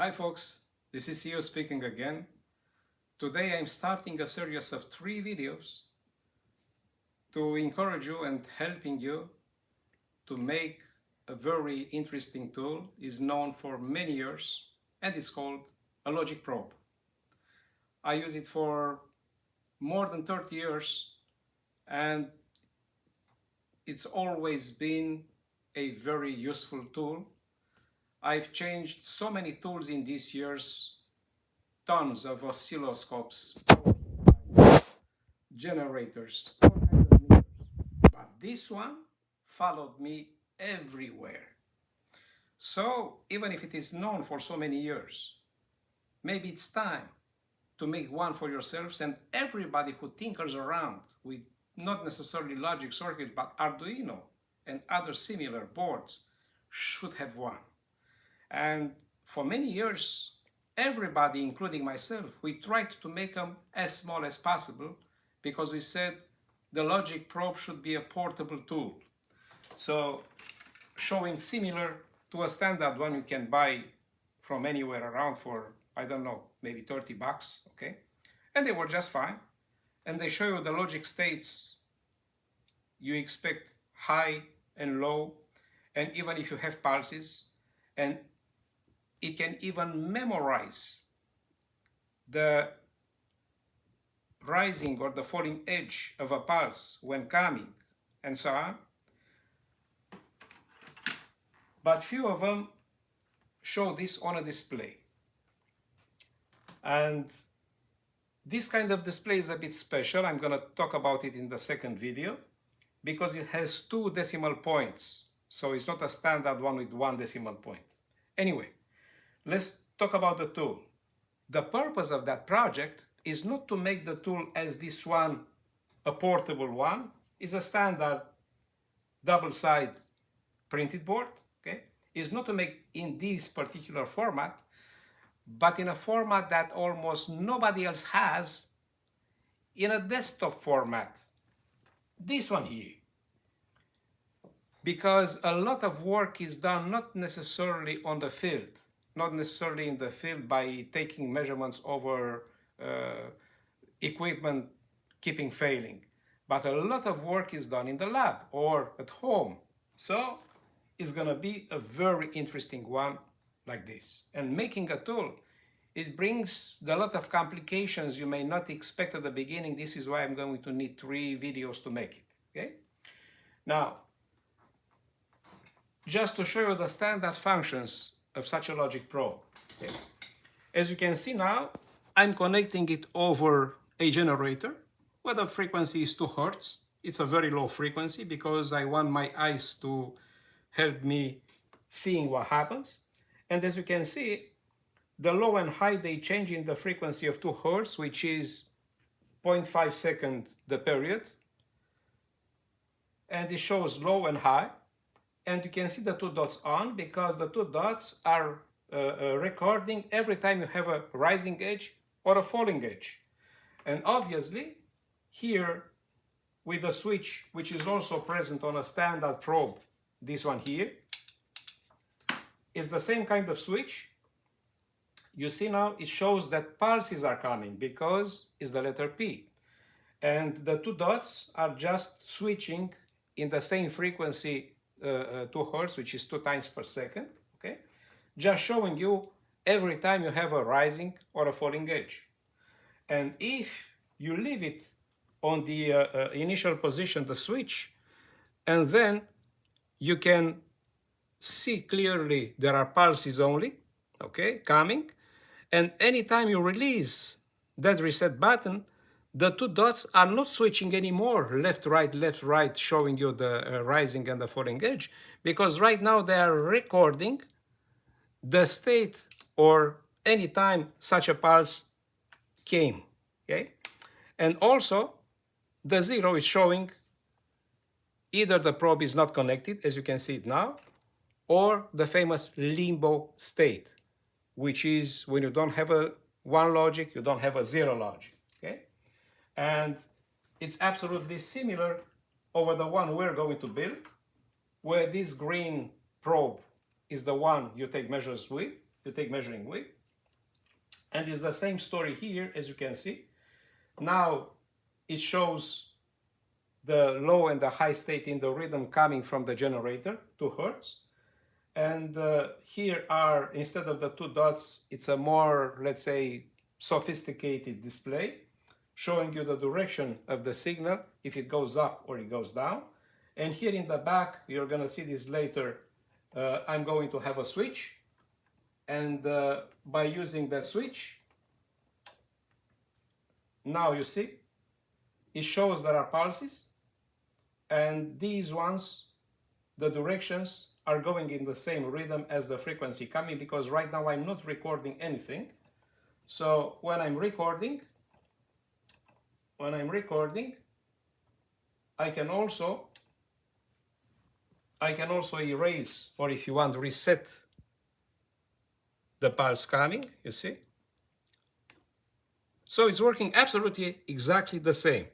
Hi folks, this is CEO speaking again. Today I'm starting a series of 3 videos to encourage you and helping you to make a very interesting tool. Is known for many years and is called a logic probe. I use it for more than 30 years and it's always been a very useful tool. I've changed so many tools in these years, tons of oscilloscopes, generators, all kinds of meters. But this one followed me everywhere. So even if it is known for so many years, maybe it's time to make one for yourselves, and everybody who tinkers around with not necessarily logic circuits but Arduino and other similar boards should have one. And for many years, everybody, including myself, we tried to make them as small as possible because we said the logic probe should be a portable tool. So showing similar to a standard one you can buy from anywhere around for, I don't know, maybe 30 bucks, okay? And they were just fine. And they show you the logic states you expect high and low, and even if you have pulses, and it can even memorize the rising or the falling edge of a pulse when coming, and so on. But few of them show this on a display. And this kind of display is a bit special. I'm going to talk about it in the second video because it has 2 decimal points. So it's not a standard one with 1 decimal point. Anyway, let's talk about the tool. The purpose of that project is not to make the tool as this one, a portable one. It's a standard double-side printed board. Okay? It's not to make in this particular format, but in a format that almost nobody else has, in a desktop format. This one here. Because a lot of work is done not necessarily on the field, not necessarily in the field by taking measurements over equipment keeping failing, but a lot of work is done in the lab or at home. So it's going to be a very interesting one like this. And making a tool, it brings a lot of complications you may not expect at the beginning. This is why I'm going to need 3 videos to make it. Okay? Now, just to show you the standard functions of such a logic probe. Okay? As you can see now, I'm connecting it over a generator where the frequency is 2 Hertz. It's a very low frequency because I want my eyes to help me seeing what happens. And as you can see, the low and high, they change in the frequency of 2 Hertz, which is 0.5 second the period. And it shows low and high. And you can see the 2 dots on because the 2 dots are recording every time you have a rising edge or a falling edge. And obviously, here with the switch, which is also present on a standard probe, this one here, is the same kind of switch. You see now it shows that pulses are coming because it's the letter P. And the 2 dots are just switching in the same frequency 2 Hertz, which is 2 times per second, okay? Just showing you every time you have a rising or a falling edge. And if you leave it on the initial position, the switch, and then you can see clearly there are pulses only, okay, coming. And anytime you release that reset button, the 2 dots are not switching anymore, left, right, showing you the rising and the falling edge, because right now they are recording the state or any time such a pulse came, okay? And also, the 0 is showing either the probe is not connected, as you can see it now, or the famous limbo state, which is when you don't have a 1 logic, you don't have a 0 logic, okay? And it's absolutely similar over the one we're going to build, where this green probe is the one you take measures with, you take measuring width. And it's the same story here, as you can see. Now it shows the low and the high state in the rhythm coming from the generator, 2 Hertz. And here are, instead of the 2 dots, it's a more, let's say, sophisticated display, showing you the direction of the signal, if it goes up or it goes down. And here in the back, you're going to see this later, I'm going to have a switch. And by using that switch, now you see, it shows there are pulses. And these ones, the directions are going in the same rhythm as the frequency coming, because right now I'm not recording anything. So when I'm recording, I can also erase, or if you want, reset the pulse coming, you see? So it's working absolutely exactly the same.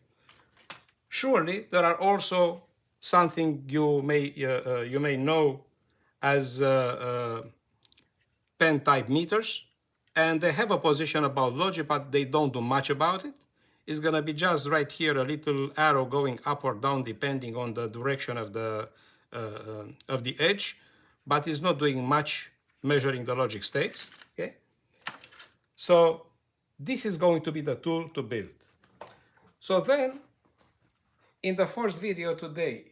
Surely there are also something you may know as pen type meters, and they have a position about logic, but they don't do much about it. It's going to be just right here a little arrow going up or down depending on the direction of the edge, but it's not doing much measuring the logic states. Okay, so this is going to be the tool to build. So then, in the first video today,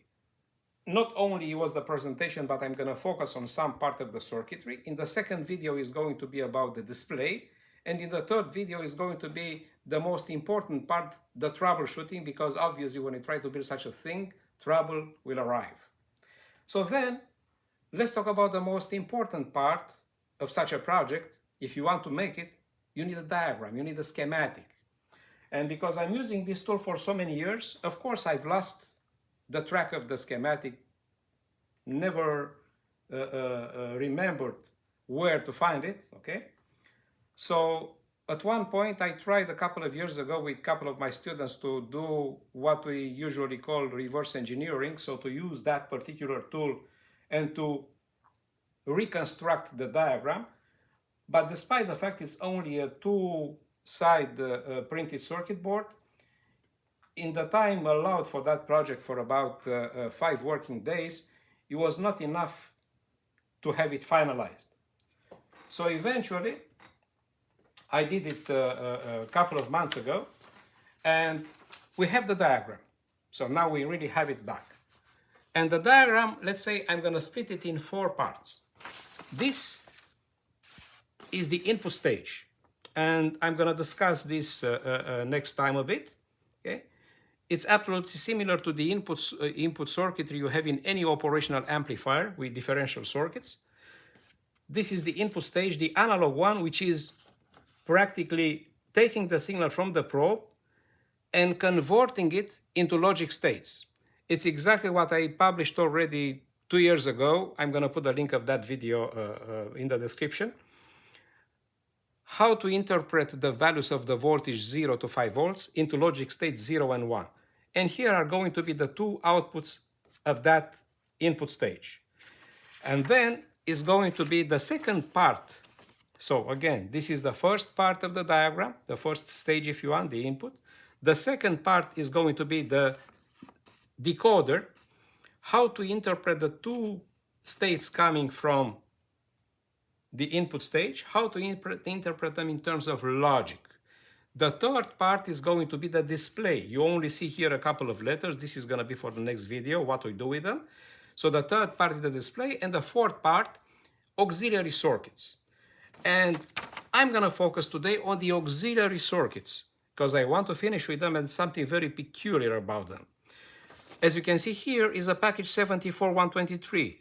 not only was the presentation, but I'm going to focus on some part of the circuitry. In the second video is going to be about the display. And in the third video is going to be the most important part, the troubleshooting, because obviously when you try to build such a thing, trouble will arrive. So then, let's talk about the most important part of such a project. If you want to make it, you need a diagram, you need a schematic. And because I'm using this tool for so many years, of course I've lost the track of the schematic, never remembered where to find it, okay? So at one point I tried a couple of years ago with a couple of my students to do what we usually call reverse engineering, so to use that particular tool and to reconstruct the diagram. But despite the fact it's only a two-side printed circuit board, in the time allowed for that project, for about 5 working days, it was not enough to have it finalized. So eventually, I did it a couple of months ago, and we have the diagram. So now we really have it back. And the diagram, let's say I'm going to split it in 4 parts. This is the input stage, and I'm going to discuss this next time a bit. Okay? It's absolutely similar to the input circuitry you have in any operational amplifier with differential circuits. This is the input stage, the analog one, which is practically taking the signal from the probe and converting it into logic states. It's exactly what I published already 2 years ago. I'm going to put a link of that video in the description. How to interpret the values of the voltage 0 to 5 volts into logic states 0 and 1. And here are going to be the 2 outputs of that input stage. And then is going to be the second part. So again, this is the first part of the diagram, the first stage if you want, the input. The second part is going to be the decoder, how to interpret the 2 states coming from the input stage, how to interpret them in terms of logic. The third part is going to be the display. You only see here a couple of letters. This is going to be for the next video, what we do with them. So the third part is the display, and the fourth part, auxiliary circuits. And I'm going to focus today on the auxiliary circuits because I want to finish with them and something very peculiar about them. As you can see here is a package 74123.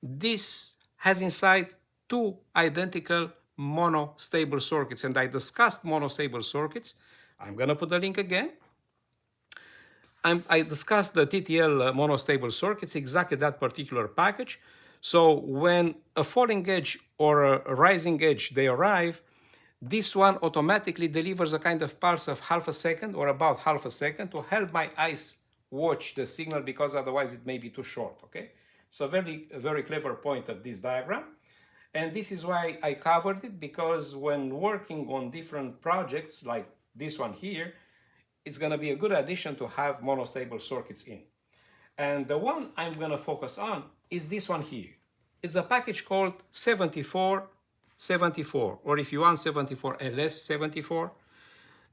This has inside 2 identical monostable circuits, and I discussed monostable circuits. I'm going to put the link again. I discussed the TTL monostable circuits, exactly that particular package. So when a falling edge or a rising edge, they arrive, this one automatically delivers a kind of pulse of half a second or about half a second to help my eyes watch the signal, because otherwise it may be too short, okay? So very clever point of this diagram. And this is why I covered it, because when working on different projects like this one here, it's going to be a good addition to have monostable circuits in. And the one I'm going to focus on is this one here. It's a package called 7474, or if you want 74LS74.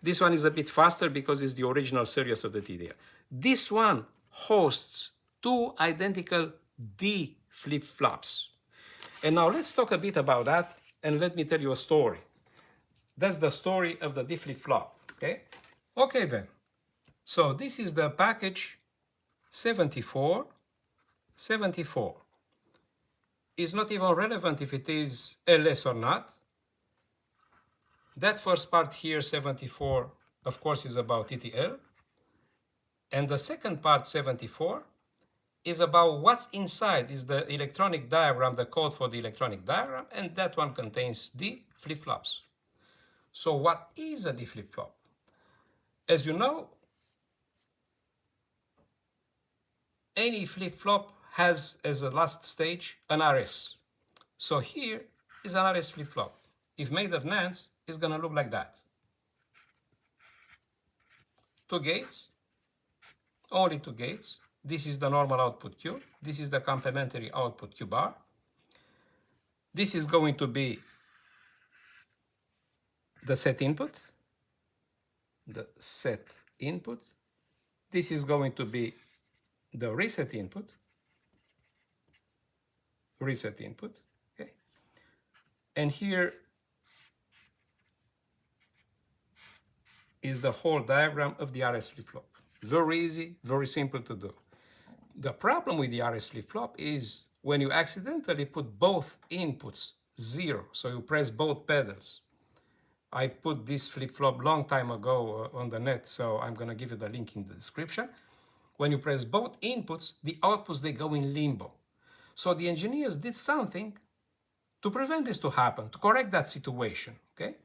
This one is a bit faster because it's the original series of the TTL. This one hosts two identical D flip-flops. And now let's talk a bit about that, and let me tell you a story. That's the story of the D flip-flop, okay? Okay then, so this is the package 7474. It's not even relevant if it is LS or not. That first part here, 74, of course, is about TTL. And the second part, 74, is about what's inside, is the electronic diagram, the code for the electronic diagram, and that one contains D flip-flops. So what is a D flip-flop? As you know, any flip-flop has as a last stage an RS. So here is an RS flip-flop. If made of NANDs, it's going to look like that. Two gates, only two gates. This is the normal output Q. This is the complementary output Q bar. This is going to be the set input. The set input. This is going to be the reset input. Reset input. Okay. And here is the whole diagram of the RS flip-flop. Very easy, very simple to do. The problem with the RS flip-flop is when you accidentally put both inputs 0, so you press both pedals. I put this flip-flop long time ago on the net, so I'm going to give you the link in the description. When you press both inputs, the outputs, they go in limbo. So the engineers did something to prevent this to happen, to correct that situation, okay?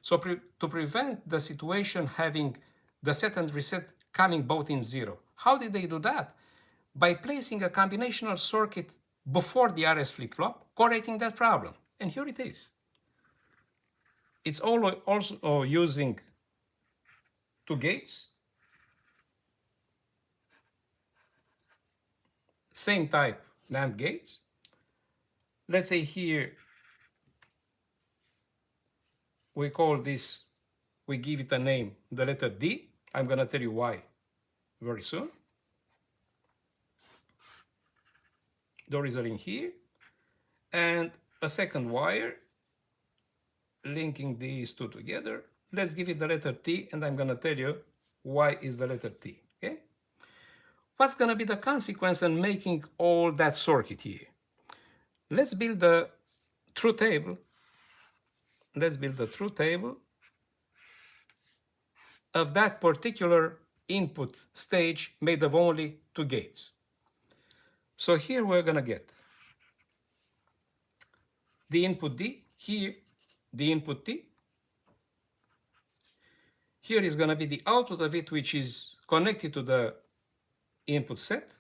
So to prevent the situation having the set and reset coming both in 0. How did they do that? By placing a combinational circuit before the RS flip-flop, correcting that problem. And here it is. It's also using two gates, same type NAND gates. Let's say here we call this, we give it a name, the letter D. I'm going to tell you why very soon. There is a link here and a second wire linking these two together. Let's give it the letter T, and I'm going to tell you why is the letter T, okay? What's going to be the consequence in making all that circuit here? Let's build the truth table. Let's build the truth table of that particular input stage made of only two gates. So here we're going to get the input D, here the input T. Here is going to be the output of it, which is connected to the input set.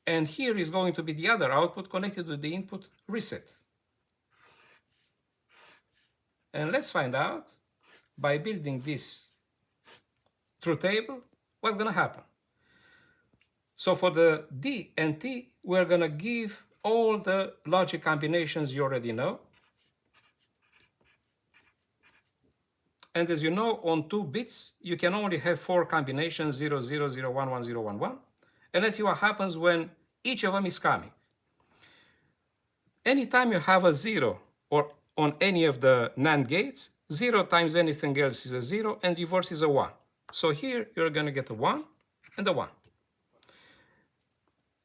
And here is going to be the other output connected to the input reset. And let's find out, by building this truth table, what's going to happen. So for the D and T, we're going to give all the logic combinations you already know. And as you know, on 2 bits, you can only have 4 combinations, 0, 0, 0, 1, 1, 0, 1, 1. And let's see what happens when each of them is coming. Anytime you have a 0 or on any of the NAND gates, 0 times anything else is a 0 and reverse is a 1. So here you're going to get a 1 and a 1.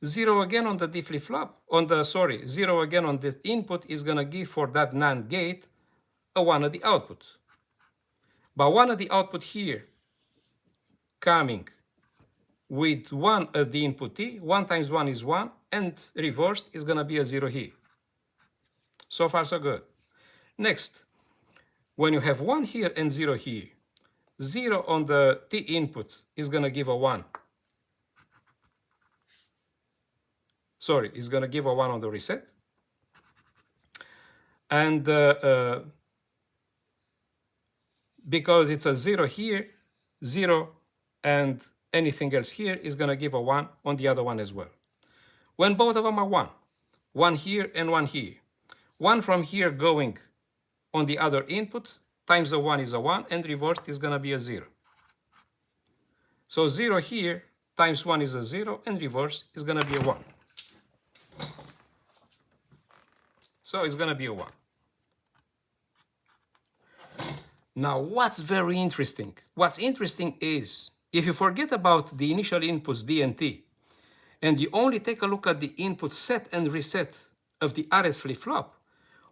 0 again on the D flip-flop, 0 again on the input is going to give for that NAND gate a 1 at the output. But 1 at the output here coming with 1 at the input T, 1 times 1 is 1, and reversed is going to be a 0 here. So far so good. Next, when you have 1 here and 0 here, 0 on the T input is going to give a 1. Sorry, it's going to give a 1 on the reset. And because it's a 0 here, 0, and anything else here is going to give a 1 on the other one as well. When both of them are 1, 1 here and 1 here, 1 from here going on the other input times a 1 is a 1, and reversed is going to be a 0. So 0 here times 1 is a 0, and reverse is going to be a 1. So it's going to be a 1. Now, what's very interesting? What's interesting is, if you forget about the initial inputs D and T, and you only take a look at the input set and reset of the RS flip-flop,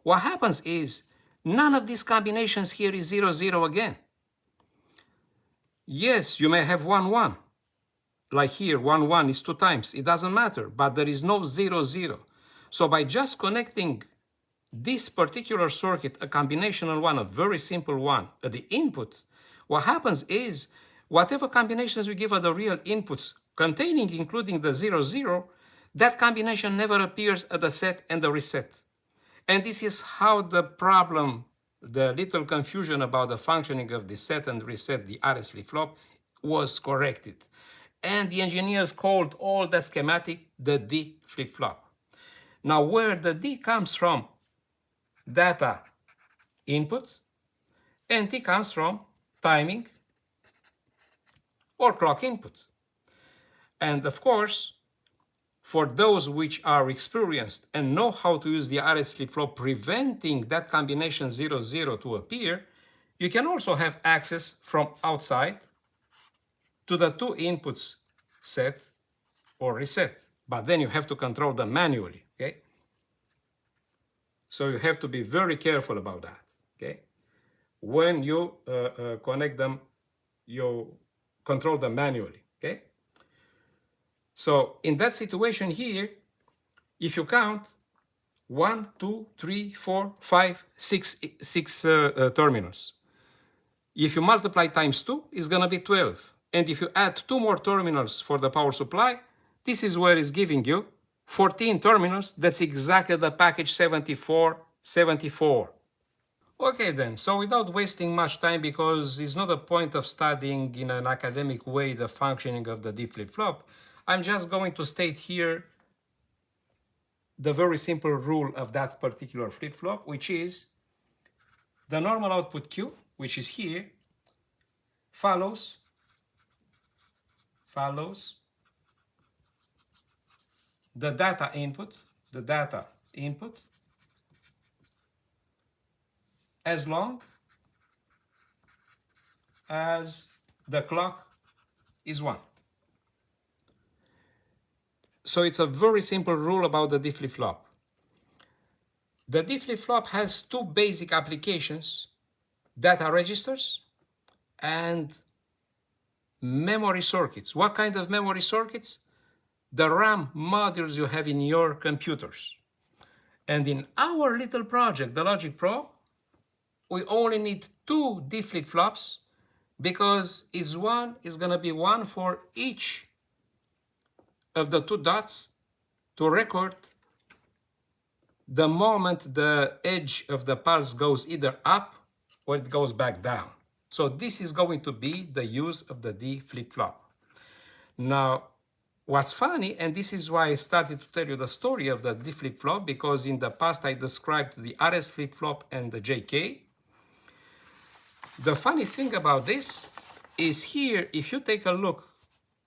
what happens is, none of these combinations here is 0, 0 again. Yes, you may have 1, 1. Like here, 1, 1 is 2 times. It doesn't matter, but there is no 0, 0. So by just connecting this particular circuit, a combinational one, a very simple one, at the input, what happens is, whatever combinations we give at the real inputs, containing, including the 0, 0, that combination never appears at the set and the reset. And this is how the problem, the little confusion about the functioning of the set and reset, the RS flip-flop, was corrected. And the engineers called all that schematic the D flip-flop. Now, where the D comes from, data input, and T comes from timing or clock input. And of course, for those which are experienced and know how to use the RS flip-flop, preventing that combination 0, 0 to appear, you can also have access from outside to the two inputs, set or reset. But then you have to control them manually, okay? So you have to be very careful about that, okay? When you connect them, you control them manually, okay? So in that situation here, if you count 1, 2, 3, 4, 5, 6 terminals, if you multiply times 2, it's going to be 12. And if you add 2 more terminals for the power supply, this is where it's giving you 14 terminals. That's exactly the package 7474. Okay then, so without wasting much time, because it's not a point of studying in an academic way the functioning of the D flip-flop, I'm just going to state here the very simple rule of that particular flip-flop, which is the normal output Q, which is here, follows the data input, as long as the clock is 1. So it's a very simple rule about the D flip-flop. The D flip-flop has 2 basic applications: data registers and memory circuits. What kind of memory circuits? The RAM modules you have in your computers. And in our little project, the Logic Probe, we only need 2 D flip-flops, because it's going to be one for each of the 2 dots to record the moment the edge of the pulse goes either up or it goes back down. So this is going to be the use of the D flip-flop. Now, what's funny, and this is why I started to tell you the story of the D flip-flop, because in the past I described the RS flip-flop and the JK. The funny thing about this is here, if you take a look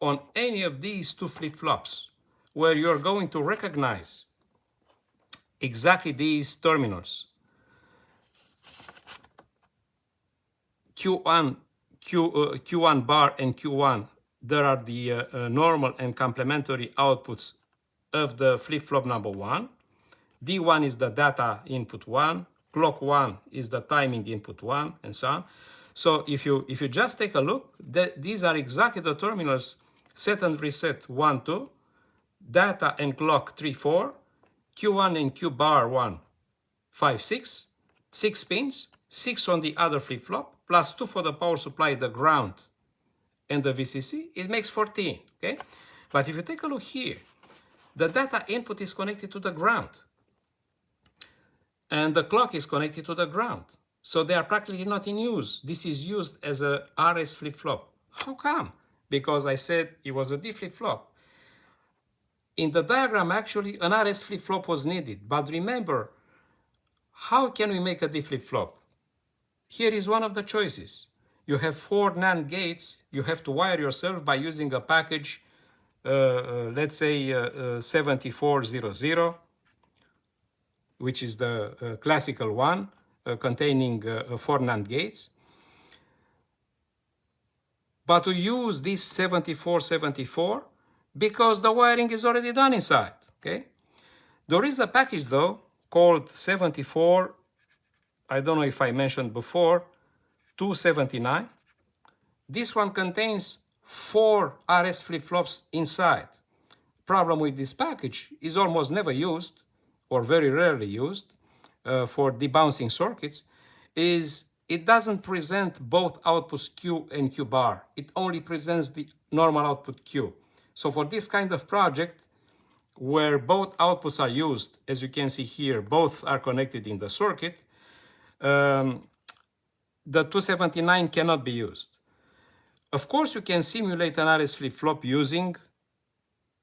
on any of these 2 flip-flops, where you're going to recognize exactly these terminals, Q1 bar and Q1, there are the normal and complementary outputs of the flip-flop number 1. D1 is the data input 1, clock 1 is the timing input 1, and so on. So if you just take a look, these are exactly the terminals set and reset 1, 2, data and clock 3, 4, Q1 and Q bar 1, 5, 6, 6 pins, 6 on the other flip-flop, plus 2 for the power supply, the ground, and the VCC, it makes 14, okay? But if you take a look here, the data input is connected to the ground. and the clock is connected to the ground. So they are practically not in use. This is used as a RS flip-flop. How come? Because I said it was a D flip-flop. In the diagram, actually, an RS flip-flop was needed. But remember, how can we make a D flip-flop? Here is one of the choices. You have 4 NAND gates. You have to wire yourself by using a package, let's say 7400, which is the classical one, containing 4 NAND gates. But we use this 7474 because the wiring is already done inside. Okay? There is a package though called 74, I don't know if I mentioned before, 279. This one contains 4 RS flip-flops inside. Problem with this package is almost never used, or very rarely used, for debouncing circuits, is it doesn't present both outputs Q and Q bar. It only presents the normal output Q. So for this kind of project, where both outputs are used, as you can see here, both are connected in the circuit, the 279 cannot be used. Of course, you can simulate an RS flip-flop using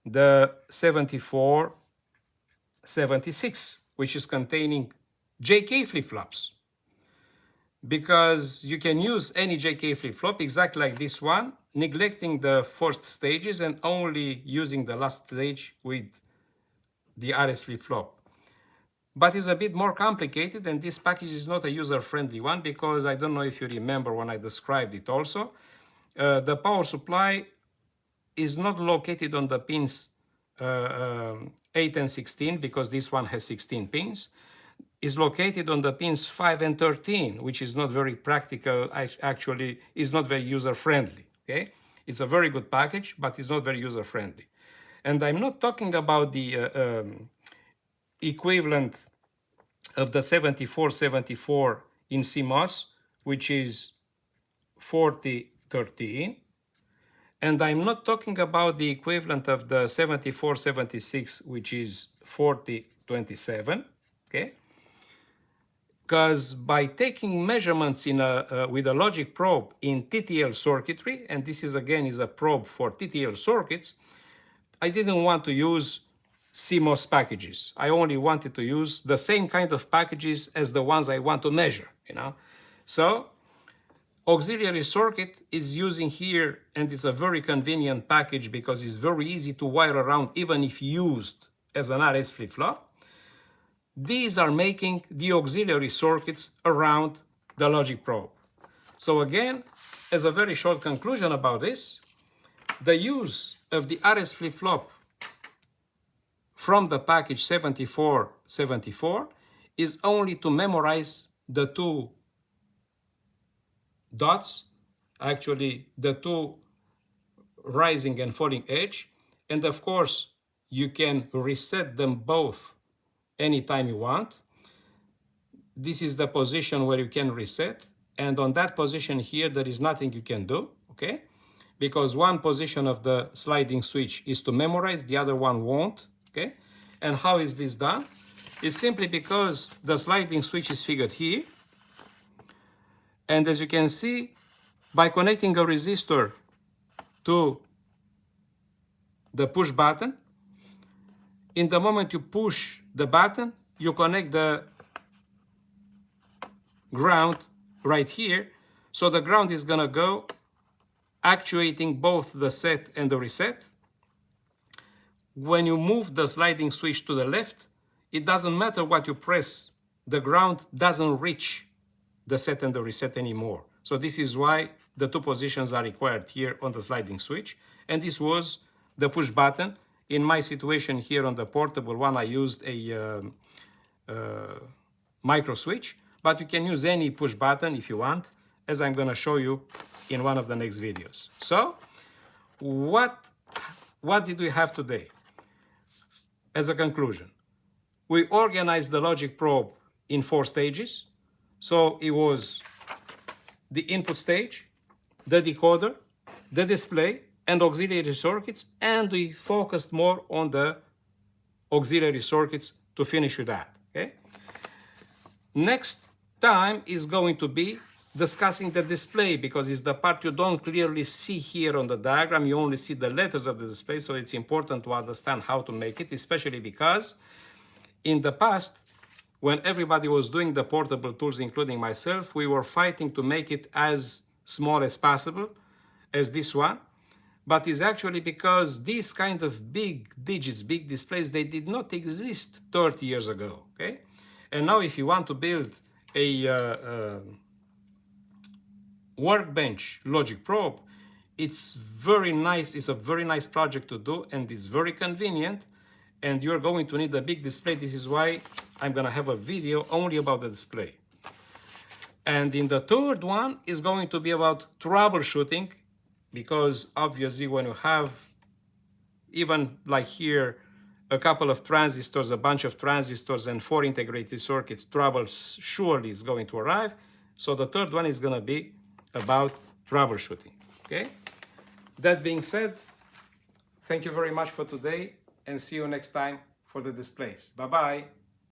the 7476, which is containing JK flip-flops. Because you can use any JK flip-flop exactly like this one, neglecting the first stages and only using the last stage with the RS flip-flop. But it's a bit more complicated, and this package is not a user-friendly one because I don't know if you remember when I described it also. The power supply is not located on the pins 8 and 16 because this one has 16 pins. Is located on the pins 5 and 13, which is not very practical, actually is not very user-friendly. Okay? It's a very good package, but it's not very user-friendly. And I'm not talking about the equivalent of the 7474 in CMOS, which is 4013. And I'm not talking about the equivalent of the 7476, which is 4027. Okay? Because by taking measurements with a logic probe in TTL circuitry, and this is again is a probe for TTL circuits, I didn't want to use CMOS packages. I only wanted to use the same kind of packages as the ones I want to measure, So auxiliary circuit is using here, and it's a very convenient package because it's very easy to wire around even if used as an RS flip-flop. These are making the auxiliary circuits around the logic probe. So again, as a very short conclusion about this, the use of the RS flip-flop from the package 7474 is only to memorize the 2 dots, actually the 2 rising and falling edge, and of course you can reset them both anytime you want. This is the position where you can reset, and on that position here there is nothing you can do, okay? Because one position of the sliding switch is to memorize, the other one won't, okay? And how is this done? It's simply because the sliding switch is figured here, and as you can see, by connecting a resistor to the push button, in the moment you push the button, you connect the ground right here. So the ground is gonna go actuating both the set and the reset. When you move the sliding switch to the left, it doesn't matter what you press, the ground doesn't reach the set and the reset anymore. So this is why the 2 positions are required here on the sliding switch. And this was the push button. In my situation here on the portable one, I used a micro switch, but you can use any push button if you want, as I'm gonna show you in one of the next videos. So what did we have today? As a conclusion, we organized the logic probe in 4 stages. So it was the input stage, the decoder, the display, and auxiliary circuits, and we focused more on the auxiliary circuits to finish with that. Okay? Next time is going to be discussing the display, because it's the part you don't clearly see here on the diagram. You only see the letters of the display, so it's important to understand how to make it, especially because in the past, when everybody was doing the portable tools, including myself, we were fighting to make it as small as possible, as this one. But it's actually because these kind of big digits, big displays, they did not exist 30 years ago, okay? And now if you want to build a workbench logic probe, it's very nice. It's a very nice project to do, and it's very convenient, and you're going to need a big display. This is why I'm gonna have a video only about the display. And in the third one is going to be about troubleshooting, because obviously when you have, even like here, a couple of transistors, a bunch of transistors, and 4 integrated circuits, trouble surely is going to arrive. So the third one is going to be about troubleshooting, okay? That being said, thank you very much for today, and see you next time for the displays. Bye-bye.